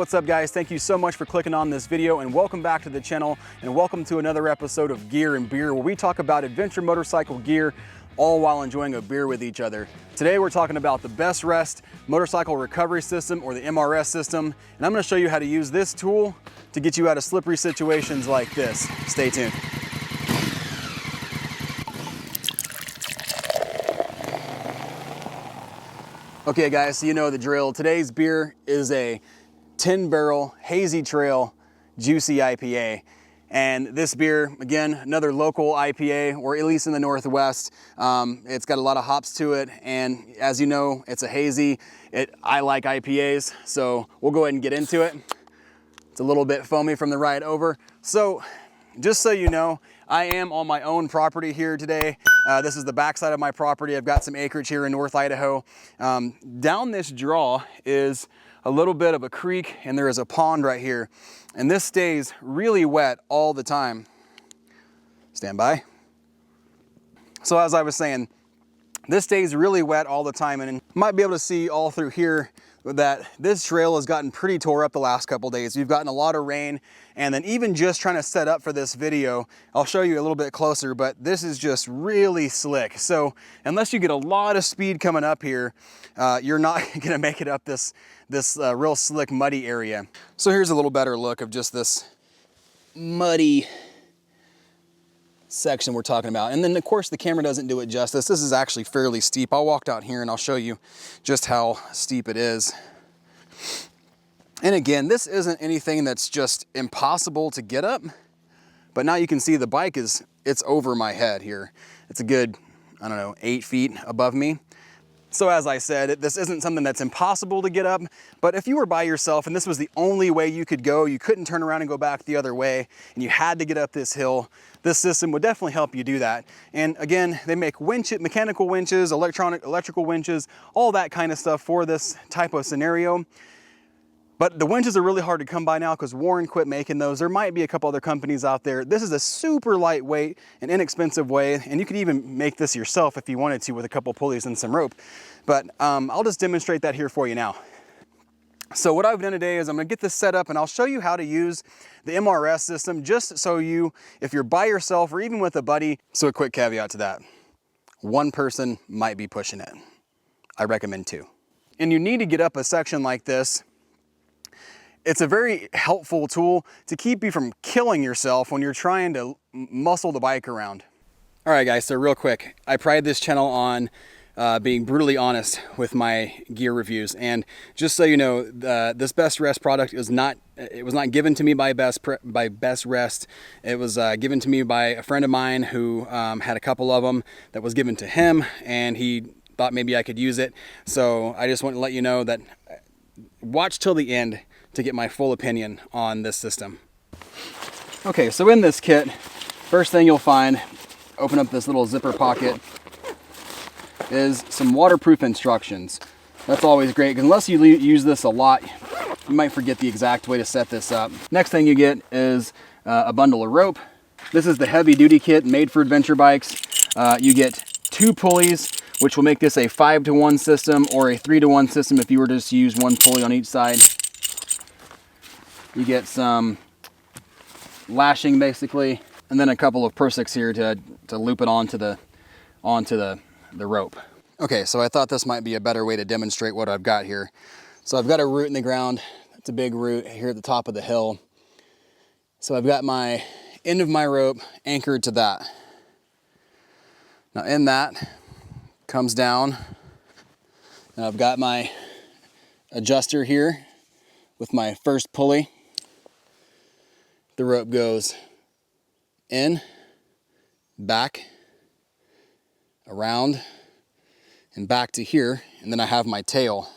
What's up, guys? Thank you so much for clicking on this video, and welcome back to the channel, and welcome to another episode of Gear and Beer, where we talk about adventure motorcycle gear, all while enjoying a beer with each other. Today we're talking about the Best Rest Motorcycle Recovery System, or the MRS system, and I'm going to show you how to use this tool to get you out of slippery situations like this. Stay tuned. Okay guys, so you know the drill. Today's beer is a 10-barrel Hazy Trail Juicy IPA. And this beer, again, another local IPA, or at least in the Northwest. It's got a lot of hops to it, and as you know, it's a hazy. I like IPAs, so we'll go ahead and get into it. It's a little bit foamy from the ride over. So, just so you know, I am on my own property here today. This is the backside of my property. I've got some acreage here in North Idaho. Down this draw is a little bit of a creek, and there is a pond right here. And this stays really wet all the time. Stand by. So as I was saying, this stays really wet all the time, and you might be able to see all through here that this trail has gotten pretty tore up the last couple days. We've gotten a lot of rain, and then even just trying to set up for this video, I'll show you a little bit closer, but this is just really slick. So unless you get a lot of speed coming up here, you're not gonna make it up this real slick, muddy area. So here's a little better look of just this muddy section we're talking about. And then of course the camera doesn't do it justice. This is actually fairly steep. I'll walk out here and I'll show you just how steep it is. And again, this isn't anything that's just impossible to get up, but now you can see the bike it's over my head here. It's a good, I don't know, 8 feet above me. So as I said, this isn't something that's impossible to get up, but if you were by yourself and this was the only way you could go, you couldn't turn around and go back the other way, and you had to get up this hill, this system would definitely help you do that. And again, they make mechanical winches, electrical winches, all that kind of stuff for this type of scenario. But the winches are really hard to come by now because Warren quit making those. There might be a couple other companies out there. This is a super lightweight and inexpensive way, and you could even make this yourself if you wanted to with a couple pulleys and some rope. But I'll just demonstrate that here for you now. So what I've done today is I'm gonna get this set up, and I'll show you how to use the MRS system just so if you're by yourself or even with a buddy. So a quick caveat to that. One person might be pushing it. I recommend 2. And you need to get up a section like this. It's a very helpful tool to keep you from killing yourself when you're trying to muscle the bike around. All right, guys, so real quick, I pride this channel on being brutally honest with my gear reviews. And just so you know, this Best Rest product was not given to me by Best Rest. It was given to me by a friend of mine who had a couple of them that was given to him, and he thought maybe I could use it. So I just want to let you know that watch till the end to get my full opinion on this system. Okay, so in this kit, first thing you'll find, open up this little zipper pocket, is some waterproof instructions. That's always great, because unless you use this a lot, you might forget the exact way to set this up. Next thing you get is a bundle of rope. This is the heavy duty kit made for adventure bikes. You get 2 pulleys, which will make this a 5-to-1 system or a 3-to-1 system if you were to just use 1 pulley on each side. You get some lashing basically, and then a couple of persicks here to loop it onto the rope. Okay, so I thought this might be a better way to demonstrate what I've got here. So I've got a root in the ground. It's a big root here at the top of the hill. So I've got my end of my rope anchored to that. Now in that comes down, and I've got my adjuster here with my first pulley. The rope goes in, back, around, and back to here, and then I have my tail.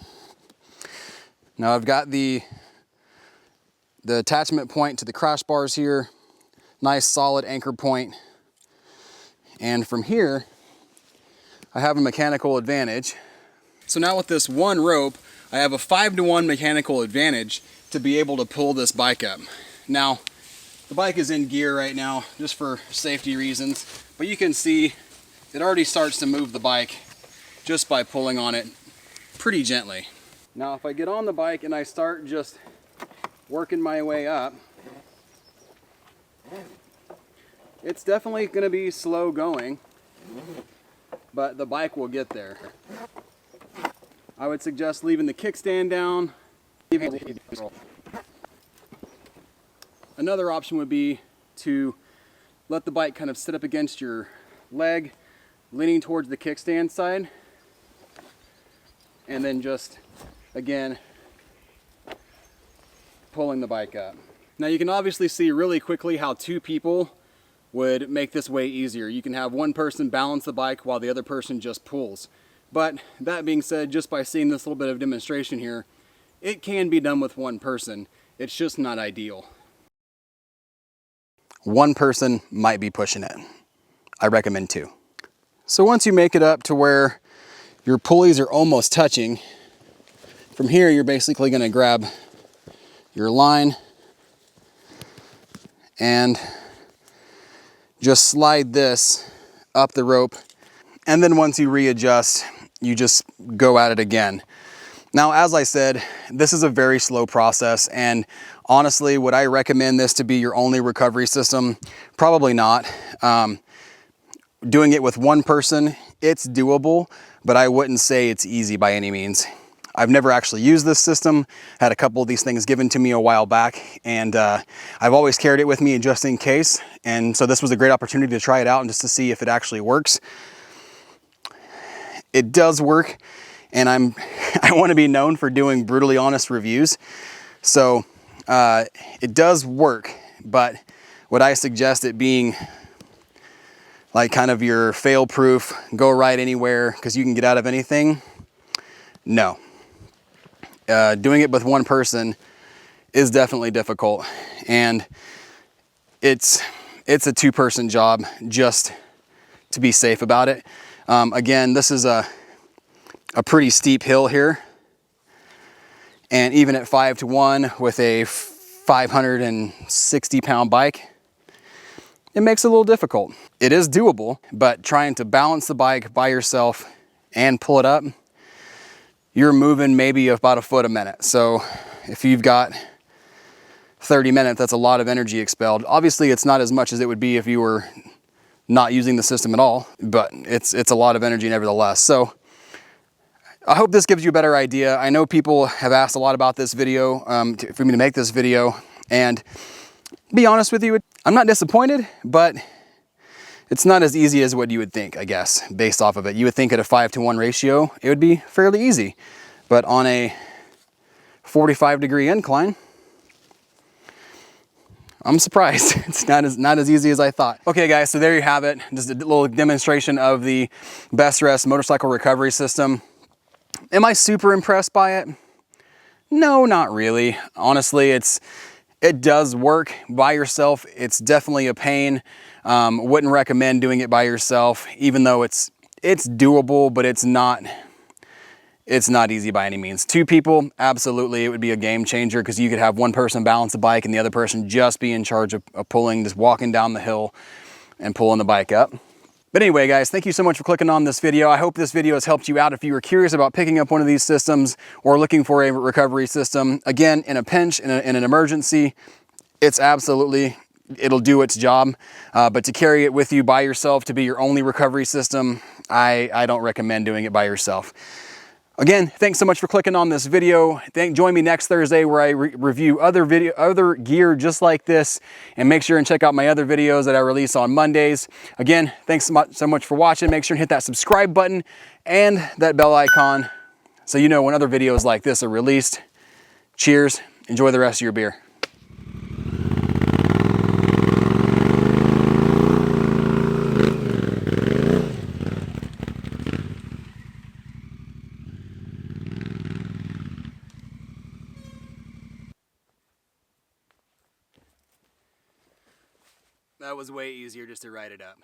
Now I've got the attachment point to the crash bars here, nice solid anchor point, and from here I have a mechanical advantage. So now with this one rope, I have a 5-to-1 mechanical advantage to be able to pull this bike up. Now, the bike is in gear right now, just for safety reasons, but you can see it already starts to move the bike just by pulling on it pretty gently. Now, if I get on the bike and I start just working my way up. It's definitely going to be slow going, but the bike will get there. I would suggest leaving the kickstand down. Another option would be to let the bike kind of sit up against your leg, leaning towards the kickstand side, and then just, again, pulling the bike up. Now you can obviously see really quickly how two people would make this way easier. You can have one person balance the bike while the other person just pulls. But that being said, just by seeing this little bit of demonstration here, it can be done with one person. It's just not ideal. One person might be pushing it. I recommend two. So once you make it up to where your pulleys are almost touching, from here you're basically going to grab your line and just slide this up the rope. And then once you readjust, you just go at it again. Now, as I said, this is a very slow process, and honestly, would I recommend this to be your only recovery system? Probably not. Doing it with one person, it's doable, but I wouldn't say it's easy by any means. I've never actually used this system. Had a couple of these things given to me a while back, and I've always carried it with me just in case. And so this was a great opportunity to try it out and just to see if it actually works. It does work, and I want to be known for doing brutally honest reviews. So it does work, but would I suggest it being like kind of your fail-proof, go ride anywhere because you can get out of anything? No. Doing it with one person is definitely difficult, and it's a two-person job just to be safe about it. Again, this is a pretty steep hill here, and even at 5-to-1 with a 560-pound bike, it makes it a little difficult. It is doable, but trying to balance the bike by yourself and pull it up, you're moving maybe about a foot a minute. So if you've got 30 minutes, that's a lot of energy expelled. Obviously, it's not as much as it would be if you were not using the system at all, but it's a lot of energy nevertheless. So I hope this gives you a better idea. I know people have asked a lot about this video, for me to make this video, and to be honest with you, I'm not disappointed, but it's not as easy as what you would think, I guess, based off of it. You would think at a 5-to-1 ratio, it would be fairly easy, but on a 45-degree incline, I'm surprised. It's not as easy as I thought. Okay guys, so there you have it. Just a little demonstration of the Best Rest motorcycle recovery system. Am I super impressed by it? No, not really. Honestly, it does work by yourself. It's definitely a pain. Wouldn't recommend doing it by yourself, even though it's doable, but it's not easy by any means. Two people, absolutely, it would be a game changer because you could have one person balance the bike and the other person just be in charge of pulling, just walking down the hill and pulling the bike up. But anyway, guys, thank you so much for clicking on this video. I hope this video has helped you out if you were curious about picking up one of these systems or looking for a recovery system. Again, in a pinch, in an emergency, it'll do its job. But to carry it with you by yourself to be your only recovery system, I don't recommend doing it by yourself. Again, thanks so much for clicking on this video. Join me next Thursday where I review other gear just like this, and make sure and check out my other videos that I release on Mondays. Again, thanks so much for watching. Make sure and hit that subscribe button and that bell icon so you know when other videos like this are released. Cheers. Enjoy the rest of your beer. That was way easier just to write it up.